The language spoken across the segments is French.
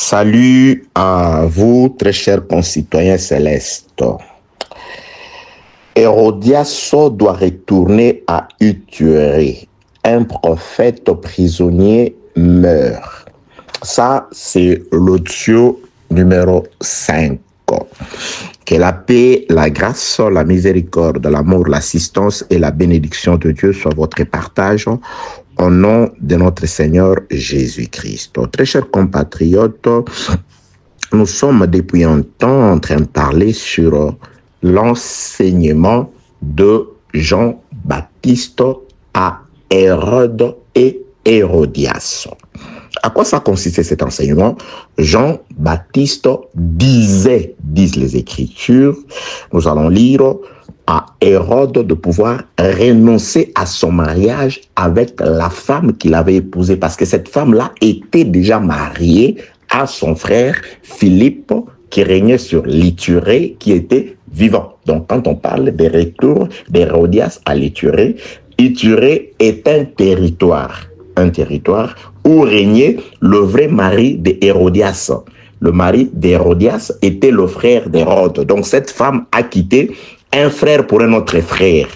Salut à vous, très chers concitoyens célestes. Hérodias doit retourner à Utuéré. Un prophète prisonnier meurt. Ça, c'est l'audio numéro 5. Que la paix, la grâce, la miséricorde, l'amour, l'assistance et la bénédiction de Dieu soient votre partage au nom de notre Seigneur Jésus-Christ. Très chers compatriotes, nous sommes depuis un temps en train de parler sur l'enseignement de Jean-Baptiste à Hérode et Hérodias. À quoi ça consistait cet enseignement? Jean-Baptiste disent les Écritures, nous allons lire, à Hérode de pouvoir renoncer à son mariage avec la femme qu'il avait épousée, parce que cette femme-là était déjà mariée à son frère Philippe, qui régnait sur l'Iturée, qui était vivant. Donc, quand on parle des retours d'Hérodias à l'Iturée, Iturée est un territoire où régnait le vrai mari d'Hérodias. Le mari d'Hérodias était le frère d'Hérode. Donc, cette femme a quitté un frère pour un autre frère.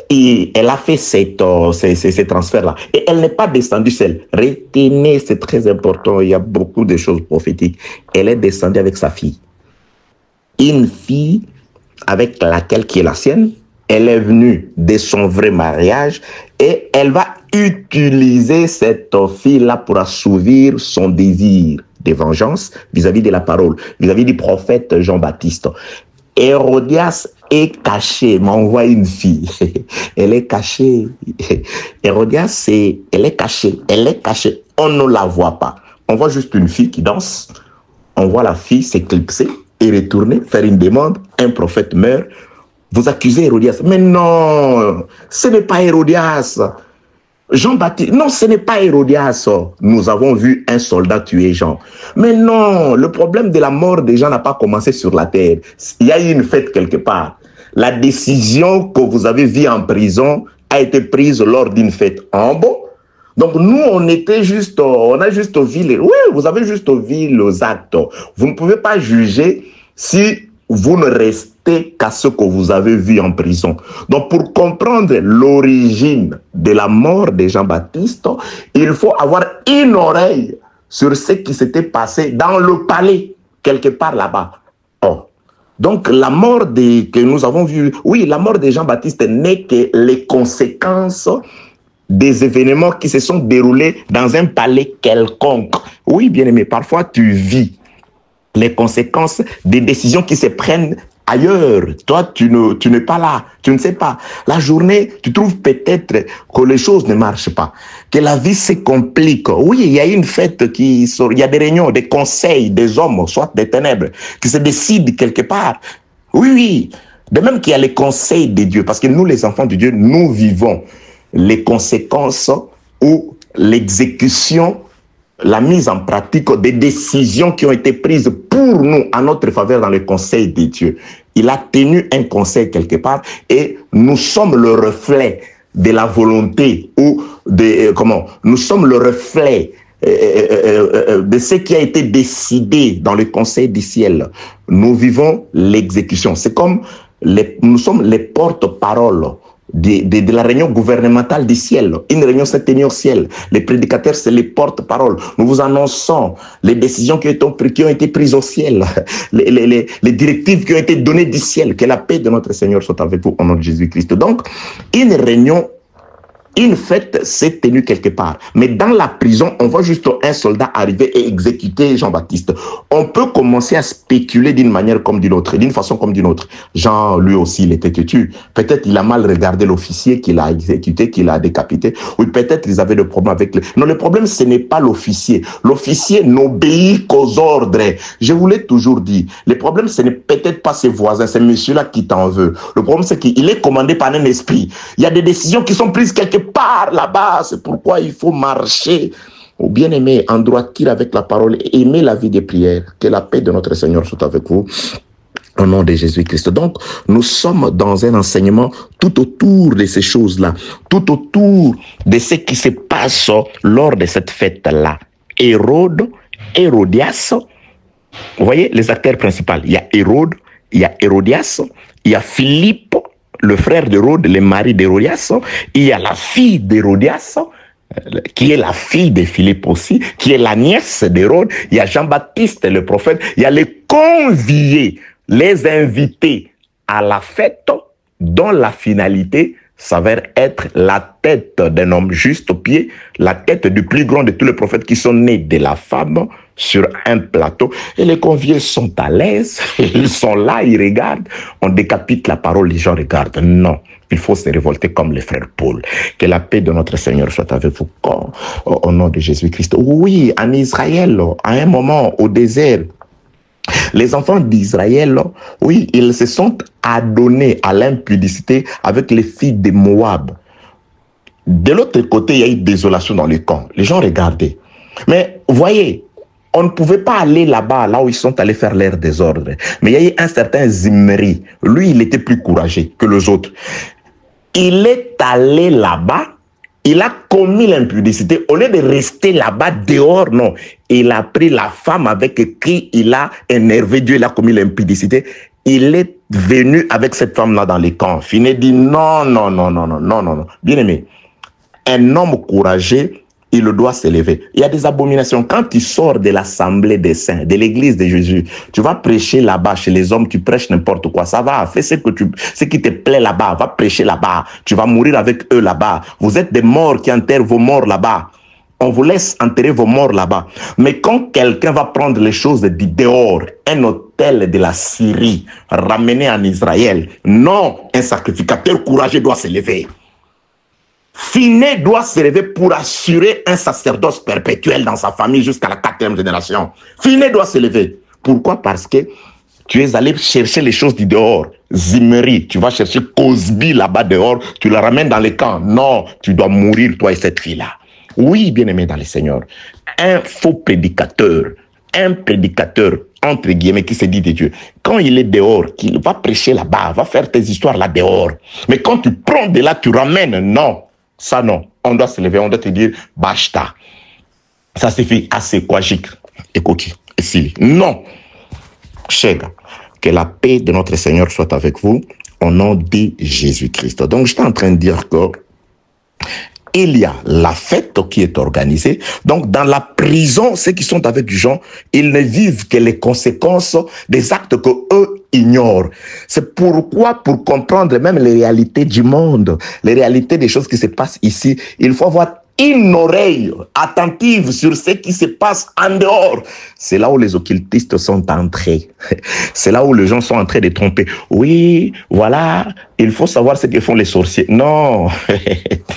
Et elle a fait ces transferts-là. Et elle n'est pas descendue seule. Retenez, c'est très important, il y a beaucoup de choses prophétiques. Elle est descendue avec sa fille. Une fille avec laquelle, qui est la sienne, elle est venue de son vrai mariage et elle va utiliser cette fille-là pour assouvir son désir de vengeance vis-à-vis de la parole, vis-à-vis du prophète Jean-Baptiste. Hérodias est caché, m'envoie une fille. Elle est cachée. Hérodias, elle est cachée. On ne la voit pas. On voit juste une fille qui danse. On voit la fille s'éclipser et retourner, faire une demande. Un prophète meurt. Vous accusez Hérodias. Mais non, ce n'est pas Hérodias. Jean-Baptiste, non, ce n'est pas Hérodias. Nous avons vu un soldat tuer Jean. Mais non, le problème de la mort des gens n'a pas commencé sur la terre. Il y a eu une fête quelque part. La décision que vous avez vue en prison a été prise lors d'une fête en bas. Donc nous, on a juste vu vous avez juste vu les actes. Vous ne pouvez pas juger si vous ne restez qu'à ce que vous avez vu en prison. Donc, pour comprendre l'origine de la mort de Jean-Baptiste, il faut avoir une oreille sur ce qui s'était passé dans le palais, quelque part là-bas. Oh. Donc, la mort que nous avons vue, oui, la mort de Jean-Baptiste n'est que les conséquences des événements qui se sont déroulés dans un palais quelconque. Oui, bien aimé, parfois tu vis les conséquences des décisions qui se prennent ailleurs. Toi, tu n'es pas là, tu ne sais pas. La journée, tu trouves peut-être que les choses ne marchent pas, que la vie se complique. Oui, il y a une fête, il y a des réunions, des conseils des hommes, soit des ténèbres, qui se décident quelque part. Oui. De même qu'il y a les conseils de Dieu, parce que nous, les enfants de Dieu, nous vivons les conséquences ou l'exécution, la mise en pratique des décisions qui ont été prises pour nous, à notre faveur, dans le conseil de Dieu. Il a tenu un conseil quelque part et nous sommes le reflet de la volonté ou nous sommes le reflet de ce qui a été décidé dans le conseil du ciel. Nous vivons l'exécution. C'est comme nous sommes les porte-paroles de la réunion gouvernementale du ciel. Une réunion s'est tenue au ciel. Les prédicateurs, c'est les porte-paroles. Nous vous annonçons les décisions qui ont été prises au ciel, les directives qui ont été données du ciel. Que la paix de notre Seigneur soit avec vous au nom de Jésus-Christ. Donc, une fête s'est tenue quelque part. Mais dans la prison, on voit juste un soldat arriver et exécuter Jean-Baptiste. On peut commencer à spéculer d'une manière comme d'une autre, d'une façon comme d'une autre. Jean, lui aussi, il était têtu. Peut-être il a mal regardé l'officier qui l'a exécuté, qui l'a décapité. Oui, peut-être ils avaient des problèmes avec lui. Non, le problème, ce n'est pas l'officier. L'officier n'obéit qu'aux ordres. Je vous l'ai toujours dit. Le problème, ce n'est peut-être pas ses voisins, c'est monsieur-là qui t'en veut. Le problème, c'est qu'il est commandé par un esprit. Il y a des décisions qui sont prises quelque part là-bas. C'est pourquoi il faut marcher au bien-aimé, en droiture avec la parole, et aimer la vie des prières. Que la paix de notre Seigneur soit avec vous. Au nom de Jésus-Christ. Donc, nous sommes dans un enseignement tout autour de ces choses-là, tout autour de ce qui se passe lors de cette fête-là. Hérode Hérodias. Vous voyez les acteurs principaux. Il y a Hérode, il y a Hérodias, il y a Philippe, le frère d'Hérode, le mari d'Hérodias. Il y a la fille d'Hérodias, qui est la fille de Philippe aussi, qui est la nièce d'Hérode. Il y a Jean-Baptiste, le prophète. Il y a les conviés, les invités à la fête, dont la finalité s'avère être la tête d'un homme juste au pied, la tête du plus grand de tous les prophètes qui sont nés de la femme sur un plateau. Et les conviés sont à l'aise, ils sont là, ils regardent, on décapite la parole, les gens regardent. Non, il faut se révolter comme le frère Paul. Que la paix de notre Seigneur soit avec vous au nom de Jésus-Christ. Oui, en Israël, à un moment au désert, les enfants d'Israël, oui, ils se sont adonnés à l'impudicité avec les filles de Moab. De l'autre côté, il y a eu désolation dans les camps. Les gens regardaient. Mais voyez, on ne pouvait pas aller là-bas, là où ils sont allés faire leur désordre. Mais il y a eu un certain Zimri. Lui, il était plus courageux que les autres. Il est allé là-bas. Il a commis l'impudicité. Au lieu de rester là-bas dehors, non. Il a pris la femme avec qui il a énervé Dieu. Il a commis l'impudicité. Il est venu avec cette femme-là dans les camps. Finé dit non, non, non, non, non, non, non, non. Bien aimé, un homme courageux, il doit s'élever. Il y a des abominations. Quand tu sors de l'assemblée des saints, de l'église de Jésus, tu vas prêcher là-bas chez les hommes, tu prêches n'importe quoi. Ça va, fais ce qui te plaît là-bas, va prêcher là-bas. Tu vas mourir avec eux là-bas. Vous êtes des morts qui enterrent vos morts là-bas. On vous laisse enterrer vos morts là-bas. Mais quand quelqu'un va prendre les choses du dehors, un hôtel de la Syrie, ramené en Israël, non, un sacrificateur courageux doit s'élever. Finé doit se lever pour assurer un sacerdoce perpétuel dans sa famille jusqu'à la 4e génération. Finé doit se lever. Pourquoi? Parce que tu es allé chercher les choses du dehors. Zimri, tu vas chercher Cosby là-bas dehors, tu la ramènes dans les camps. Non, tu dois mourir, toi et cette fille-là. Oui, bien-aimé dans le Seigneur, un faux prédicateur, un prédicateur, entre guillemets, qui se dit de Dieu, quand il est dehors, qu'il va prêcher là-bas, va faire tes histoires là dehors. Mais quand tu prends de là, tu ramènes, non. Ça, non. On doit se lever, on doit te dire, basta. Ça suffit, assez quagique. Et coquille, et si. Non. Chers, que la paix de notre Seigneur soit avec vous, au nom de Jésus-Christ. Donc, j'étais en train de dire que il y a la fête qui est organisée. Donc, dans la prison, ceux qui sont avec du gens, ils ne vivent que les conséquences des actes que eux ignorent. C'est pourquoi, pour comprendre même les réalités du monde, les réalités des choses qui se passent ici, il faut avoir une oreille attentive sur ce qui se passe en dehors. C'est là où les occultistes sont entrés. C'est là où les gens sont en train de tromper. Oui, voilà, il faut savoir ce que font les sorciers. Non,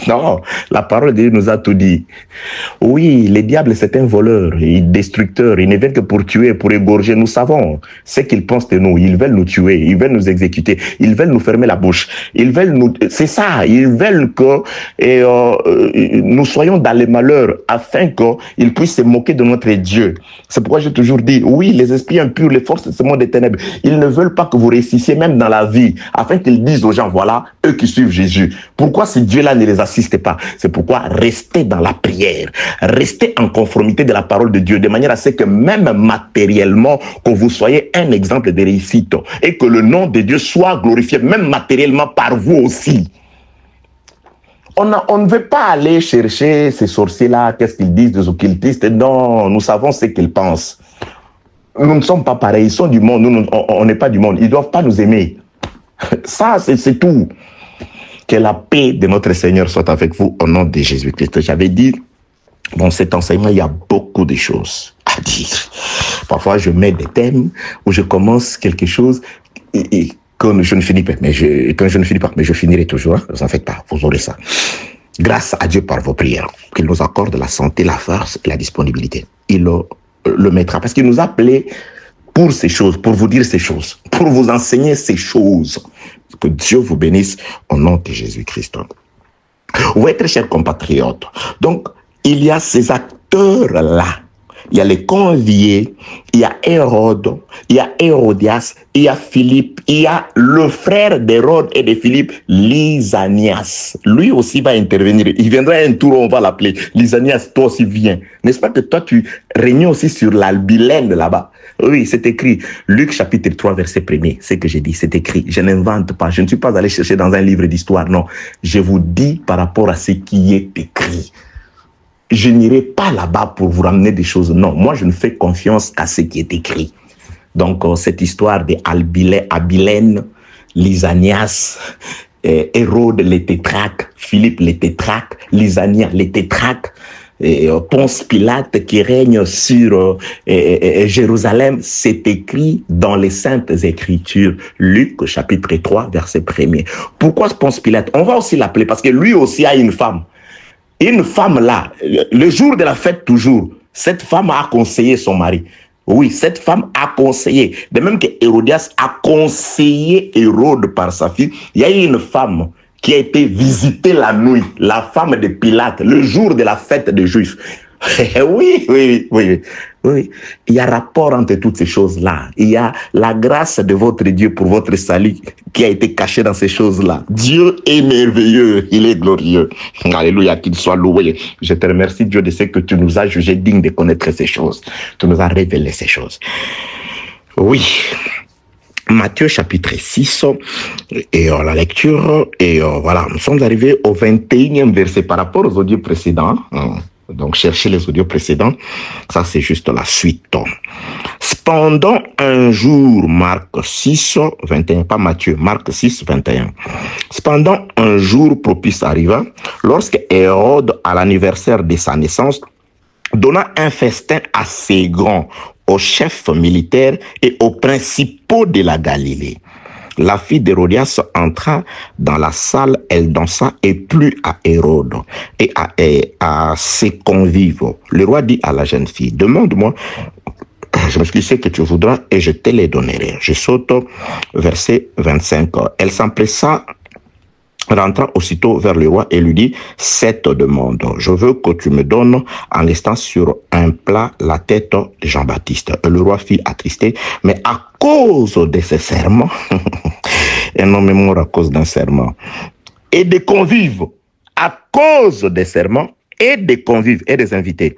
non, la parole de Dieu nous a tout dit. Oui, le diable, c'est un voleur, il destructeur, il ne vient que pour tuer, pour égorger. Nous savons ce qu'ils pensent de nous. Ils veulent nous tuer, ils veulent nous exécuter, ils veulent nous fermer la bouche. Ils veulent nous... C'est ça, ils veulent que nous soyons dans les malheurs afin qu'ils puissent se moquer de notre Dieu. C'est pourquoi j'ai toujours dit, oui, les esprits impurs, les forces de ce monde des ténèbres, ils ne veulent pas que vous réussissiez même dans la vie, afin qu'ils disent aux gens, voilà, eux qui suivent Jésus. Pourquoi ce Dieu-là ne les assiste pas? C'est pourquoi restez dans la prière, restez en conformité de la parole de Dieu, de manière à ce que même matériellement, que vous soyez un exemple de réussite et que le nom de Dieu soit glorifié, même matériellement par vous aussi. On ne veut pas aller chercher ces sorciers-là, qu'est-ce qu'ils disent des occultistes. Non, nous savons ce qu'ils pensent. Nous ne sommes pas pareils, ils sont du monde, nous, on n'est pas du monde. Ils ne doivent pas nous aimer. Ça, c'est tout. Que la paix de notre Seigneur soit avec vous au nom de Jésus-Christ. J'avais dit, dans cet enseignement, il y a beaucoup de choses à dire. Parfois, je mets des thèmes où je commence quelque chose et quand je ne finis pas, mais je finirai toujours, ne vous en faites pas, vous aurez ça. Grâce à Dieu par vos prières, qu'il nous accorde la santé, la force et la disponibilité. Il le mettra, parce qu'il nous a appelés pour ces choses, pour vous dire ces choses, pour vous enseigner ces choses. Que Dieu vous bénisse au nom de Jésus-Christ. Vous voyez, très chers compatriotes, donc, il y a ces acteurs-là il y a les conviés, il y a Hérode, il y a Hérodias, il y a Philippe, il y a le frère d'Hérode et de Philippe, Lysanias. Lui aussi va intervenir. Il viendra un tour, on va l'appeler. Lysanias, toi aussi viens. N'est-ce pas que toi, tu régnais aussi sur l'albilène là-bas? Oui, c'est écrit. Luc chapitre 3, verset 1er. C'est ce que j'ai dit, c'est écrit. Je n'invente pas. Je ne suis pas allé chercher dans un livre d'histoire. Non, je vous dis par rapport à ce qui est écrit. Je n'irai pas là-bas pour vous ramener des choses. Non, moi, je ne fais confiance qu'à ce qui est écrit. Donc, cette histoire de Abilène, Lysanias, Hérode les tétrarques, Philippe les tétrarques, Lysanias les tétrarques, Ponce Pilate qui règne sur Jérusalem, c'est écrit dans les Saintes Écritures. Luc chapitre 3, verset 1er. Pourquoi Ponce Pilate? On va aussi l'appeler parce que lui aussi a une femme. Une femme là, le jour de la fête toujours, cette femme a conseillé son mari. Oui, cette femme a conseillé. De même que Hérodias a conseillé Hérode par sa fille, il y a eu une femme qui a été visitée la nuit, la femme de Pilate, le jour de la fête des Juifs. Oui, oui, oui, oui. Il y a rapport entre toutes ces choses-là. Il y a la grâce de votre Dieu pour votre salut qui a été cachée dans ces choses-là. Dieu est merveilleux, il est glorieux. Alléluia, qu'il soit loué. Je te remercie, Dieu, de ce que tu nous as jugés dignes de connaître ces choses. Tu nous as révélé ces choses. Oui. Matthieu chapitre 6 et la lecture et voilà, nous sommes arrivés au 21e verset par rapport aux audios précédents. Donc, cherchez les audios précédents. Ça, c'est juste la suite. Cependant, un jour, Marc 6, 21, pas Matthieu, Marc 6, 21. Cependant, un jour propice arriva, lorsque Hérode, à l'anniversaire de sa naissance, donna un festin assez grand aux chefs militaires et aux principaux de la Galilée. La fille d'Hérodias entra dans la salle, elle dansa et plut à Hérode et à ses convives. Le roi dit à la jeune fille, demande-moi, je me suis dit ce que tu voudras et je te les donnerai. Je saute verset 25. Elle s'empressa, rentra aussitôt vers le roi et lui dit, cette demande, je veux que tu me donnes en laissant sur un plat la tête de Jean-Baptiste. Le roi fit attristé, mais à cause de ce serment, énormément à cause d'un serment, et des convives, à cause des serments, et des convives, et des invités,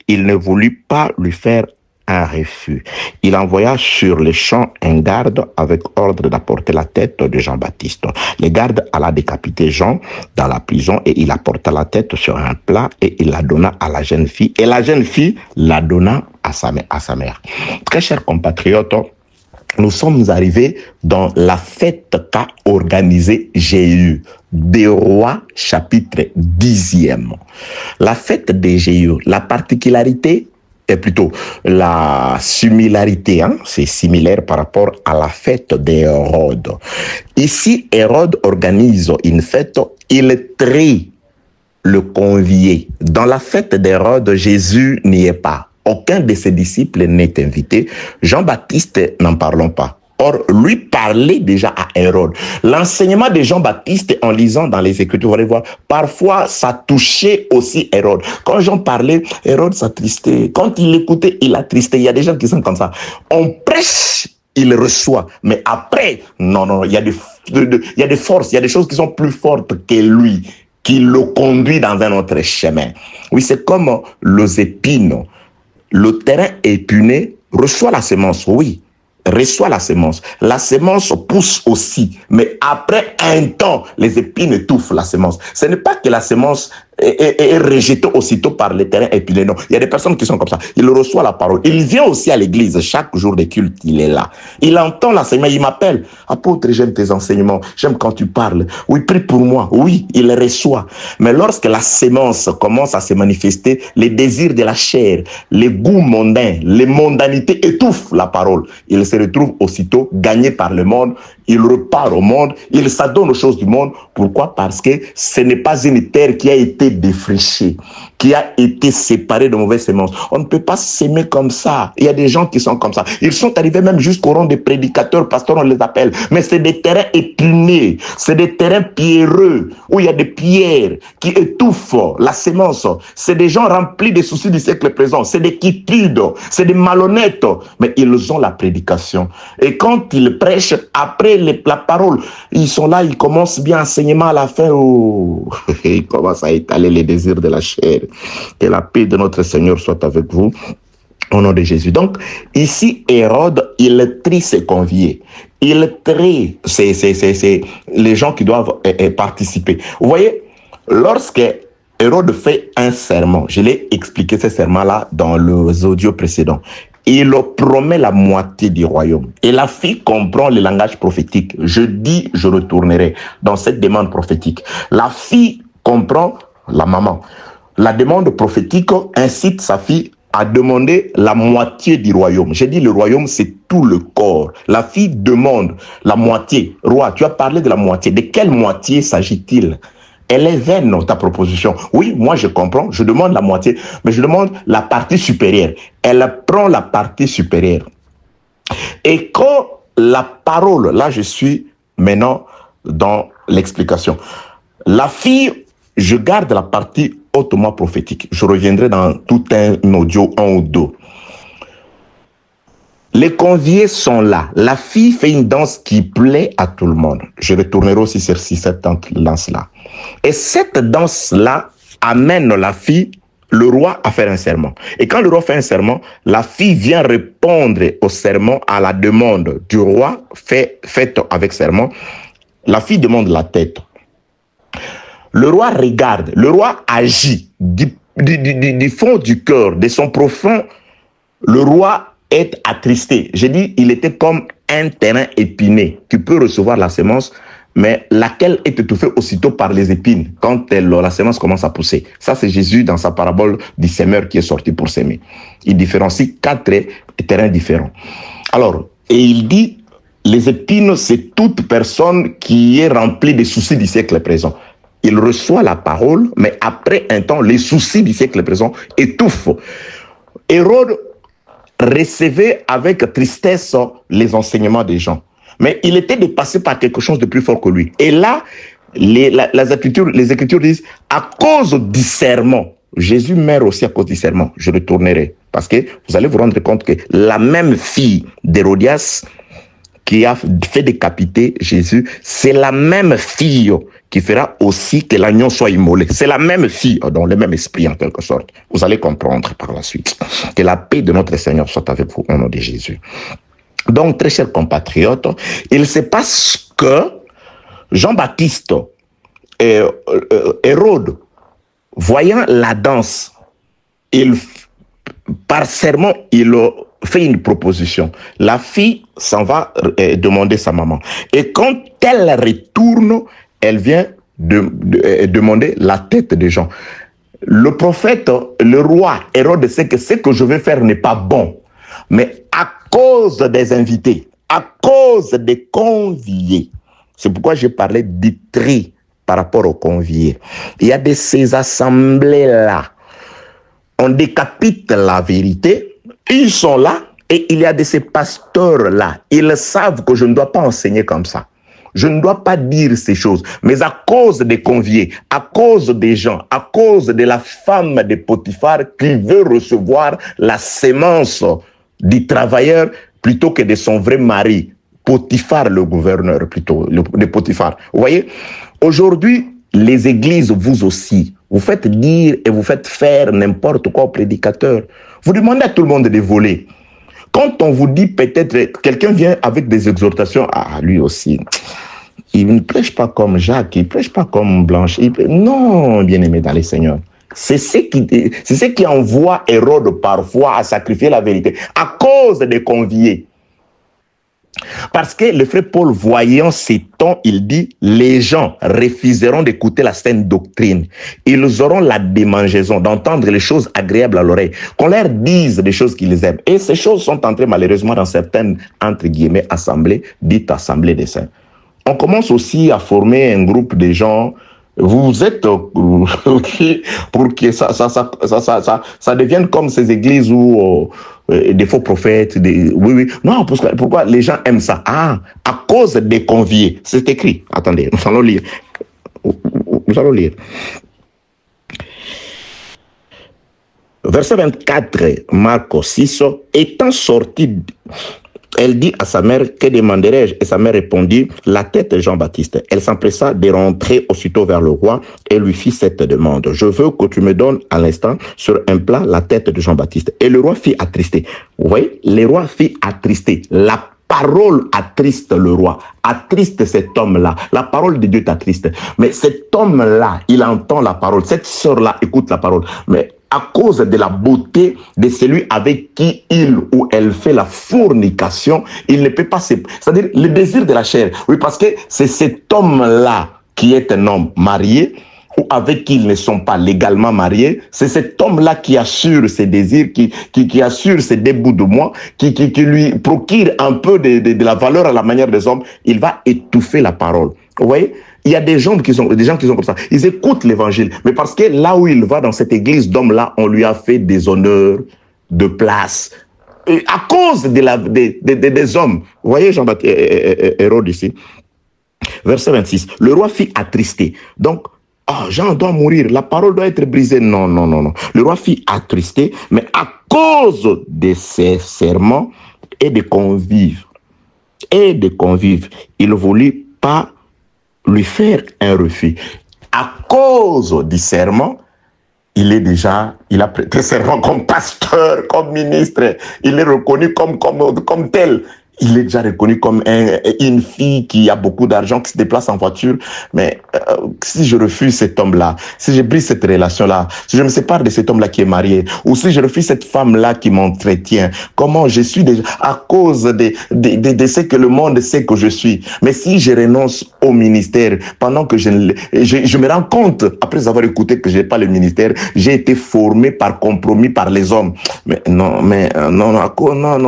il ne voulut pas lui faire un refus. Il envoya sur les champs un garde avec ordre d'apporter la tête de Jean-Baptiste. Le garde alla décapiter Jean dans la prison et il apporta la tête sur un plat et il la donna à la jeune fille. Et la jeune fille la donna à sa mère. Très chers compatriotes, nous sommes arrivés dans la fête qu'a organisée Jéhu, des rois, chapitre 10e. La fête des Jéhu, la particularité, et plutôt la similarité, c'est similaire par rapport à la fête d'Hérode. Ici, Hérode organise une fête, il trie le convié. Dans la fête d'Hérode, Jésus n'y est pas. Aucun de ses disciples n'est invité. Jean-Baptiste, n'en parlons pas. Or, lui parlait déjà à Hérode. L'enseignement de Jean-Baptiste, en lisant dans les Écritures, vous allez voir, parfois, ça touchait aussi Hérode. Quand Jean parlait, Hérode s'attristait. Quand il écoutait, il attristait. Il y a des gens qui sont comme ça. On prêche, il reçoit. Mais après, non, il y a des forces, il y a des choses qui sont plus fortes que lui, qui le conduit dans un autre chemin. Oui, c'est comme les épines. Le terrain épineux reçoit la semence, oui. Reçoit la semence. La semence pousse aussi. Mais après un temps, les épines étouffent la semence. Ce n'est pas que la semence est rejetée aussitôt par les terrains épineux. Non, il y a des personnes qui sont comme ça. Il reçoit la parole. Il vient aussi à l'église. Chaque jour de culte, il est là. Il entend l'enseignement. Il m'appelle. Apôtre, j'aime tes enseignements. J'aime quand tu parles. Oui, prie pour moi. Oui, il reçoit. Mais lorsque la semence commence à se manifester, les désirs de la chair, les goûts mondains, les mondanités étouffent la parole. Il se retrouve aussitôt gagné par le monde il repart au monde, il s'adonne aux choses du monde. Pourquoi? Parce que ce n'est pas une terre qui a été défrichée, qui a été séparée de mauvaises semences. On ne peut pas s'aimer comme ça. Il y a des gens qui sont comme ça. Ils sont arrivés même jusqu'au rang des prédicateurs, pasteurs, on les appelle. Mais c'est des terrains épineux, c'est des terrains pierreux, où il y a des pierres qui étouffent la sémence. C'est des gens remplis des soucis du siècle présent. C'est des quiétudes, c'est des malhonnêtes. Mais ils ont la prédication. Et quand ils prêchent, après la parole, ils sont là, ils commencent bien enseignement à la fin, où ils commencent à étaler les désirs de la chair. Que la paix de notre Seigneur soit avec vous, au nom de Jésus. Donc, ici, Hérode, il trie ses conviés. Il trie les gens qui doivent participer. Vous voyez, lorsque Hérode fait un serment, je l'ai expliqué ce serment-là dans les audios précédents, il promet la moitié du royaume. Et la fille comprend le langage prophétique. Je dis, je retournerai dans cette demande prophétique. La fille comprend la maman. La demande prophétique incite sa fille à demander la moitié du royaume. J'ai dit le royaume, c'est tout le corps. La fille demande la moitié. Roi, tu as parlé de la moitié. De quelle moitié s'agit-il? Elle est vaine, ta proposition. Oui, moi je comprends, je demande la moitié, mais je demande la partie supérieure. Elle prend la partie supérieure. Et quand la parole, là je suis maintenant dans l'explication. La fille, je garde la partie hautement prophétique. Je reviendrai dans tout un audio, un ou deux. Les conviés sont là. La fille fait une danse qui plaît à tout le monde. Je retournerai aussi sur cette danse-là. Et cette danse-là amène la fille, le roi, à faire un serment. Et quand le roi fait un serment, la fille vient répondre au serment, à la demande du roi, faite avec serment. La fille demande la tête. Le roi regarde, le roi agit du fond du cœur, de son profond. Le roi est attristé. J'ai dit, il était comme un terrain épineux qui peut recevoir la semence, mais laquelle est étouffée aussitôt par les épines quand la semence commence à pousser. Ça, c'est Jésus dans sa parabole du semeur qui est sorti pour s'aimer. Il différencie 4 terrains différents. Alors, et il dit, les épines, c'est toute personne qui est remplie des soucis du siècle présent. Il reçoit la parole, mais après un temps, les soucis du siècle présent étouffent. Hérode recevait avec tristesse les enseignements des gens. Mais il était dépassé par quelque chose de plus fort que lui. Et là, les Écritures disent, à cause du serment, Jésus meurt aussi à cause du serment. Je retournerai. Parce que vous allez vous rendre compte que la même fille d'Hérodias qui a fait décapiter Jésus, c'est la même fille qui fera aussi que l'agneau soit immolé. C'est la même fille, dans le même esprit en quelque sorte. Vous allez comprendre par la suite. Que la paix de notre Seigneur soit avec vous au nom de Jésus. Donc, très chers compatriotes, il se passe que Jean-Baptiste et Hérode, voyant la danse, par serment, il fait une proposition. La fille s'en va demander sa maman. Et quand elle retourne, elle vient demander la tête des gens. Le prophète, le roi Hérode sait que ce que je vais faire n'est pas bon. Mais à cause des invités, à cause des conviés, c'est pourquoi j'ai parlé du tri par rapport aux conviés. Il y a de ces assemblées-là. On décapite la vérité, ils sont là, et il y a de ces pasteurs-là. Ils savent que je ne dois pas enseigner comme ça. Je ne dois pas dire ces choses. Mais à cause des conviés, à cause des gens, à cause de la femme de Potiphar qui veut recevoir la sémence du travailleur plutôt que de son vrai mari, Potiphar, le gouverneur plutôt, de Potiphar. Vous voyez, aujourd'hui, les églises, vous aussi, vous faites dire et vous faites faire n'importe quoi aux prédicateurs. Vous demandez à tout le monde de voler. Quand on vous dit peut-être, quelqu'un vient avec des exhortations, ah, lui aussi, il ne prêche pas comme Jacques, il ne prêche pas comme Blanche. Non, bien-aimé dans les Seigneurs. C'est ce qui envoie Hérode parfois à sacrifier la vérité, à cause des conviés. Parce que le frère Paul, voyant ces tons, il dit, les gens refuseront d'écouter la saine doctrine. Ils auront la démangeaison d'entendre les choses agréables à l'oreille, qu'on leur dise des choses qu'ils aiment. Et ces choses sont entrées malheureusement dans certaines, entre guillemets, assemblées, dites assemblées des saints. On commence aussi à former un groupe de gens. Vous êtes pour que ça devienne comme ces églises où des faux prophètes, oui. Non, pourquoi les gens aiment ça? Ah, à cause des conviés. C'est écrit. Attendez, nous allons lire. Nous allons lire. Verset 24, Marc 6, étant sorti, elle dit à sa mère, que demanderai-je? Et sa mère répondit, la tête de Jean-Baptiste. Elle s'empressa de rentrer aussitôt vers le roi et lui fit cette demande. Je veux que tu me donnes à l'instant sur un plat la tête de Jean-Baptiste. Et le roi fit attrister. Vous voyez, le roi fit attrister. La parole attriste le roi, attriste cet homme-là. La parole de Dieu t'attriste. Mais cet homme-là, il entend la parole. Cette sœur-là écoute la parole. Mais à cause de la beauté de celui avec qui il ou elle fait la fornication, il ne peut pas se... C'est-à-dire le désir de la chair. Oui, parce que c'est cet homme-là qui est un homme marié ou avec qui ils ne sont pas légalement mariés. C'est cet homme-là qui assure ses désirs, qui assure ses débuts de moi, qui lui procure un peu de la valeur à la manière des hommes. Il va étouffer la parole. Vous voyez? Il y a des gens qui sont comme ça. Ils écoutent l'évangile. Mais parce que là où il va, dans cette église d'hommes-là, on lui a fait des honneurs, de place. Et à cause des hommes. Vous voyez Jean-Baptiste Hérode ici. Verset 26. Le roi fit attrister. Donc, Jean doit mourir. La parole doit être brisée. Non. Le roi fit attrister. Mais à cause de ses serments et des convives, il ne voulut pas lui faire un refus. À cause du serment, il a prêté serment comme pasteur, comme ministre. Il est reconnu comme tel. Il est déjà reconnu comme une fille qui a beaucoup d'argent, qui se déplace en voiture. Mais si je refuse cet homme-là, si je brise cette relation-là, si je me sépare de cet homme-là qui est marié, ou si je refuse cette femme-là qui m'entretient, comment je suis déjà à cause de ce que le monde sait que je suis. Mais si je renonce au ministère, pendant que je me rends compte, après avoir écouté que je n'ai pas le ministère, j'ai été formé par compromis par les hommes. Mais non,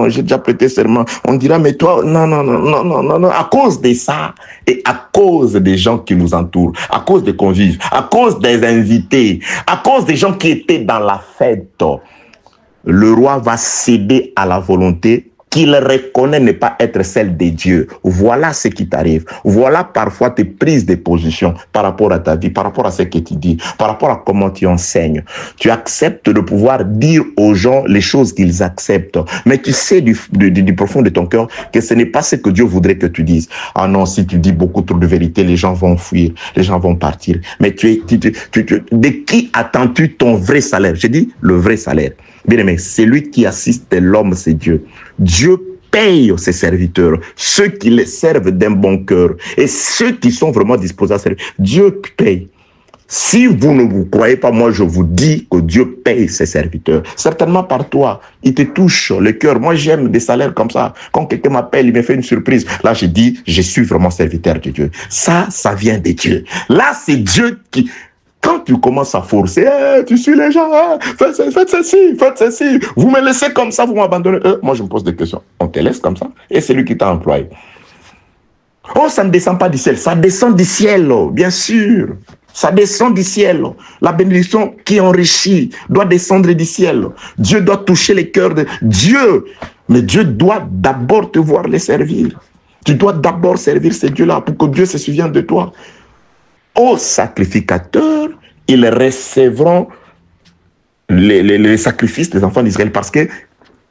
j'ai déjà prêté serment. On dira, mais toi, non, à cause de ça, et à cause des gens qui nous entourent, à cause des convives, à cause des invités, à cause des gens qui étaient dans la fête, le roi va céder à la volonté qu'il reconnaît ne pas être celle de Dieu. Voilà ce qui t'arrive. Voilà parfois tes prises de position par rapport à ta vie, par rapport à ce que tu dis, par rapport à comment tu enseignes. Tu acceptes de pouvoir dire aux gens les choses qu'ils acceptent. Mais tu sais du profond de ton cœur que ce n'est pas ce que Dieu voudrait que tu dises. Ah non, si tu dis beaucoup trop de vérité, les gens vont fuir, les gens vont partir. Mais de qui attends-tu ton vrai salaire? J'ai dit le vrai salaire. Bien aimé, celui qui assiste l'homme, c'est Dieu. Dieu paye ses serviteurs, ceux qui les servent d'un bon cœur et ceux qui sont vraiment disposés à servir. Dieu paye. Si vous ne vous croyez pas, moi je vous dis que Dieu paye ses serviteurs. Certainement par toi, il te touche le cœur. Moi j'aime des salaires comme ça. Quand quelqu'un m'appelle, il me fait une surprise. Là je dis, je suis vraiment serviteur de Dieu. Ça vient de Dieu. Là c'est Dieu qui... Quand tu commences à forcer, tu suis les gens, faites ceci, vous me laissez comme ça, vous m'abandonnez. Moi, je me pose des questions. On te laisse comme ça? Et c'est lui qui t'a employé. Oh, ça ne descend pas du ciel, ça descend du ciel, bien sûr. Ça descend du ciel. La bénédiction qui enrichit doit descendre du ciel. Dieu doit toucher les cœurs de Dieu. Mais Dieu doit d'abord te voir les servir. Tu dois d'abord servir ces dieux-là pour que Dieu se souvienne de toi. Aux sacrificateurs, ils recevront les sacrifices des enfants d'Israël parce que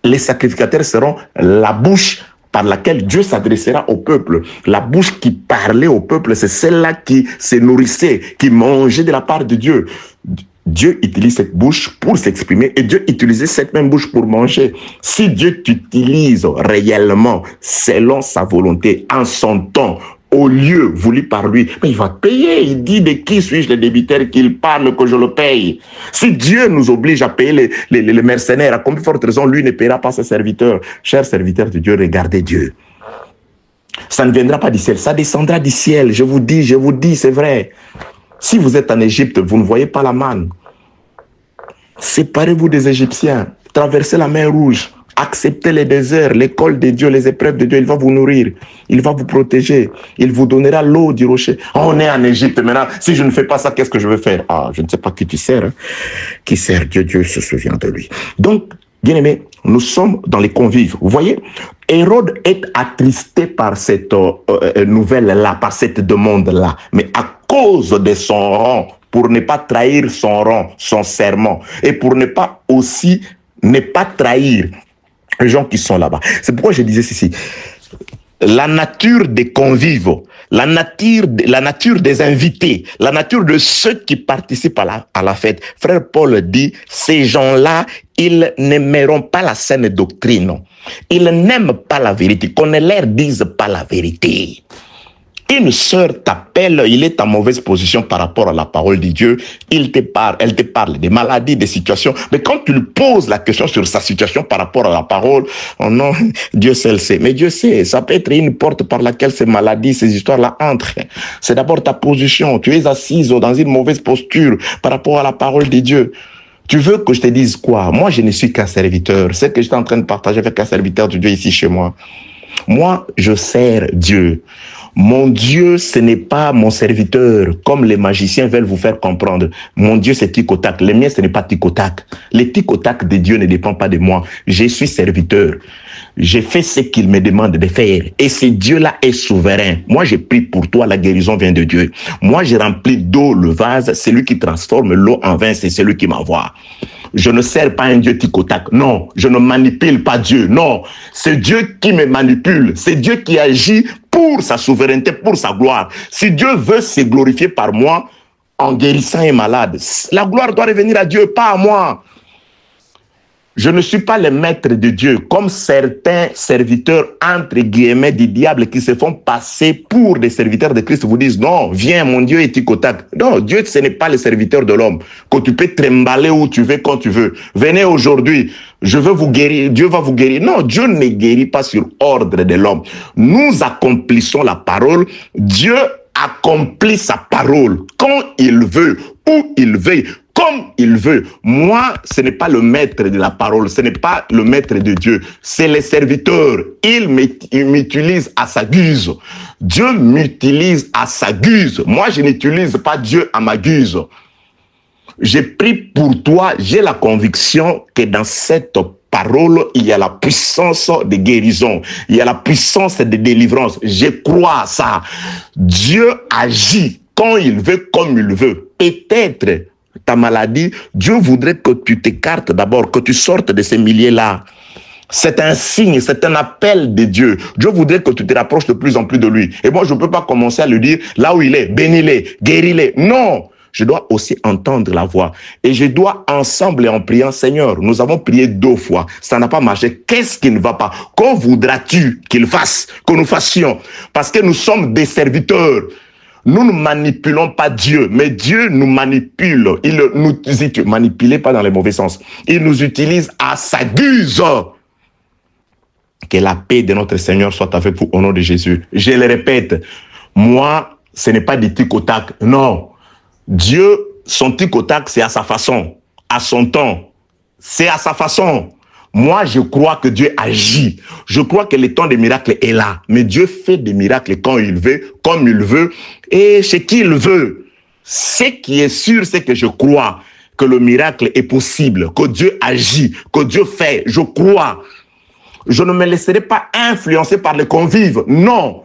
les sacrificateurs seront la bouche par laquelle Dieu s'adressera au peuple. La bouche qui parlait au peuple, c'est celle-là qui se nourrissait, qui mangeait de la part de Dieu. Dieu utilise cette bouche pour s'exprimer et Dieu utilisait cette même bouche pour manger. Si Dieu t'utilise réellement selon sa volonté, en son temps, au lieu voulu par lui, mais il va te payer. Il dit, de qui suis-je le débiteur qu'il parle que je le paye? Si Dieu nous oblige à payer les mercenaires, à combien forte raison lui ne paiera pas ses serviteurs? Chers serviteurs de Dieu, regardez Dieu. Ça ne viendra pas du ciel, ça descendra du ciel. Je vous dis, c'est vrai. Si vous êtes en Égypte, vous ne voyez pas la manne. Séparez-vous des Égyptiens. Traversez la mer Rouge. Acceptez les déserts, l'école de Dieu, les épreuves de Dieu. Il va vous nourrir. Il va vous protéger. Il vous donnera l'eau du rocher. On est en Égypte maintenant. Si je ne fais pas ça, qu'est-ce que je vais faire? Ah, je ne sais pas qui tu sers. Hein. Qui sert Dieu, Dieu se souvient de lui. Donc, bien-aimés, nous sommes dans les convives. Vous voyez, Hérode est attristé par cette nouvelle-là, par cette demande-là. Mais à cause de son rang, pour ne pas trahir son rang, son serment, et pour ne pas aussi ne pas trahir les gens qui sont là-bas. C'est pourquoi je disais ceci. La nature des convives, la nature des invités, la nature de ceux qui participent à la fête. Frère Paul dit, ces gens-là, ils n'aimeront pas la saine doctrine. Ils n'aiment pas la vérité, qu'on ne leur dise pas la vérité. Une sœur t'appelle, il est en mauvaise position par rapport à la parole de Dieu, elle te parle des maladies, des situations, mais quand tu lui poses la question sur sa situation par rapport à la parole, oh non, Dieu seul le sait. Mais Dieu sait, ça peut être une porte par laquelle ces maladies, ces histoires-là entrent. C'est d'abord ta position, tu es assise dans une mauvaise posture par rapport à la parole de Dieu. Tu veux que je te dise quoi? Moi, je ne suis qu'un serviteur. C'est que j'étais en train de partager avec un serviteur de Dieu ici chez moi. Moi, je sers Dieu. Mon Dieu, ce n'est pas mon serviteur, comme les magiciens veulent vous faire comprendre. Mon Dieu, c'est tic-au-tac. Le mien, ce n'est pas tic-au-tac. Le tic-au-tac de Dieu ne dépend pas de moi. Je suis serviteur. J'ai fait ce qu'il me demande de faire. Et ce Dieu-là est souverain. Moi, j'ai pris pour toi, la guérison vient de Dieu. Moi, j'ai rempli d'eau le vase. C'est lui qui transforme l'eau en vin, c'est celui qui m'envoie. Je ne sers pas un Dieu tic-au-tac. Non, je ne manipule pas Dieu. Non, c'est Dieu qui me manipule. C'est Dieu qui agit pour sa souveraineté, pour sa gloire. Si Dieu veut se glorifier par moi en guérissant un malade, la gloire doit revenir à Dieu, pas à moi. Je ne suis pas le maître de Dieu, comme certains serviteurs, entre guillemets, du diable qui se font passer pour des serviteurs de Christ vous disent, non, viens, mon Dieu est tic-au-tac. Non, Dieu, ce n'est pas le serviteur de l'homme, que tu peux trimballer où tu veux, quand tu veux. Venez aujourd'hui, je veux vous guérir, Dieu va vous guérir. Non, Dieu ne guérit pas sur ordre de l'homme. Nous accomplissons la parole, Dieu accomplit sa parole quand il veut, où il veut, comme il veut. Moi, ce n'est pas le maître de la parole, ce n'est pas le maître de Dieu, c'est le serviteur. Il m'utilise à sa guise. Dieu m'utilise à sa guise. Moi, je n'utilise pas Dieu à ma guise. J'ai pris pour toi, j'ai la conviction que dans cette parole, il y a la puissance de guérison, il y a la puissance de délivrance. Je crois à ça. Dieu agit quand il veut, comme il veut. Peut-être ta maladie, Dieu voudrait que tu t'écartes d'abord, que tu sortes de ces milliers-là. C'est un signe, c'est un appel de Dieu. Dieu voudrait que tu te rapproches de plus en plus de lui. Et moi, je ne peux pas commencer à lui dire, là où il est, bénis-les, guéris-les. Non, je dois aussi entendre la voix. Et je dois ensemble et en priant, Seigneur, nous avons prié 2 fois. Ça n'a pas marché. Qu'est-ce qui ne va pas? Que voudras-tu qu'il fasse, que nous fassions? Parce que nous sommes des serviteurs. Nous ne manipulons pas Dieu, mais Dieu nous manipule. Il nous utilise, manipulez pas dans le mauvais sens. Il nous utilise à sa guise. Que la paix de notre Seigneur soit avec vous au nom de Jésus. Je le répète, moi, ce n'est pas du tic-au-tac. Non. Dieu, son tic-au-tac, c'est à sa façon, à son temps. C'est à sa façon. Moi, je crois que Dieu agit. Je crois que le temps des miracles est là. Mais Dieu fait des miracles quand il veut, comme il veut, et chez qui il veut. Ce qui est sûr, c'est que je crois que le miracle est possible, que Dieu agit, que Dieu fait. Je crois. Je ne me laisserai pas influencer par les convives. Non.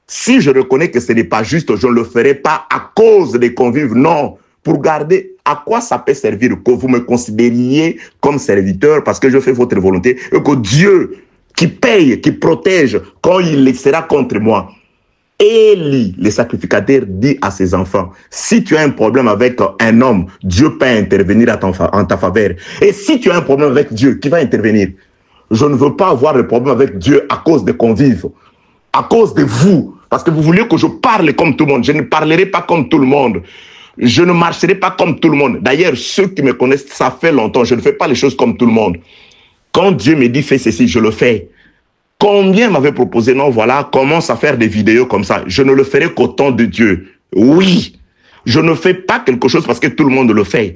Si je reconnais que ce n'est pas juste, je ne le ferai pas à cause des convives. Non. Pour garder, à quoi ça peut servir que vous me considériez comme serviteur parce que je fais votre volonté et que Dieu qui paye, qui protège quand il sera contre moi. Élie, le sacrificateur, dit à ses enfants, si tu as un problème avec un homme, Dieu peut intervenir en ta faveur. Et si tu as un problème avec Dieu, qui va intervenir? Je ne veux pas avoir de problème avec Dieu à cause des convives, à cause de vous, parce que vous vouliez que je parle comme tout le monde. Je ne parlerai pas comme tout le monde. Je ne marcherai pas comme tout le monde. D'ailleurs, ceux qui me connaissent, ça fait longtemps. Je ne fais pas les choses comme tout le monde. Quand Dieu me dit fais ceci, je le fais. Combien m'avaient proposé, non, voilà, commence à faire des vidéos comme ça. Je ne le ferai qu'au temps de Dieu. Oui, je ne fais pas quelque chose parce que tout le monde le fait.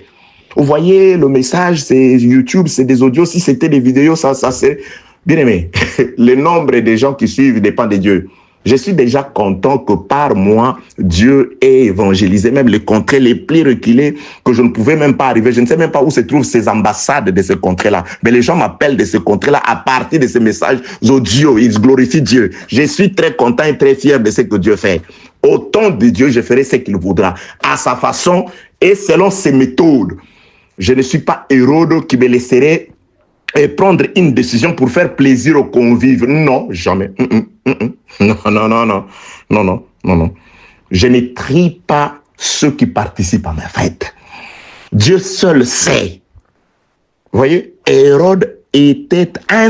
Vous voyez, le message, c'est YouTube, c'est des audios. Si c'était des vidéos, ça c'est... Bien aimé, le nombre des gens qui suivent dépend de Dieu. Je suis déjà content que par moi, Dieu ait évangélisé même les contrées les plus reculées que je ne pouvais même pas arriver. Je ne sais même pas où se trouvent ces ambassades de ces contrées-là. Mais les gens m'appellent de ces contrées-là à partir de ces messages audio. Ils glorifient Dieu. Je suis très content et très fier de ce que Dieu fait. Au temps de Dieu, je ferai ce qu'il voudra, à sa façon et selon ses méthodes. Je ne suis pas Hérode qui me laisserait prendre une décision pour faire plaisir aux convives. Non, jamais. Non, non, non, non, non, non, non, non. Je ne trie pas ceux qui participent à mes fêtes. Dieu seul sait. Vous voyez, Hérode était un...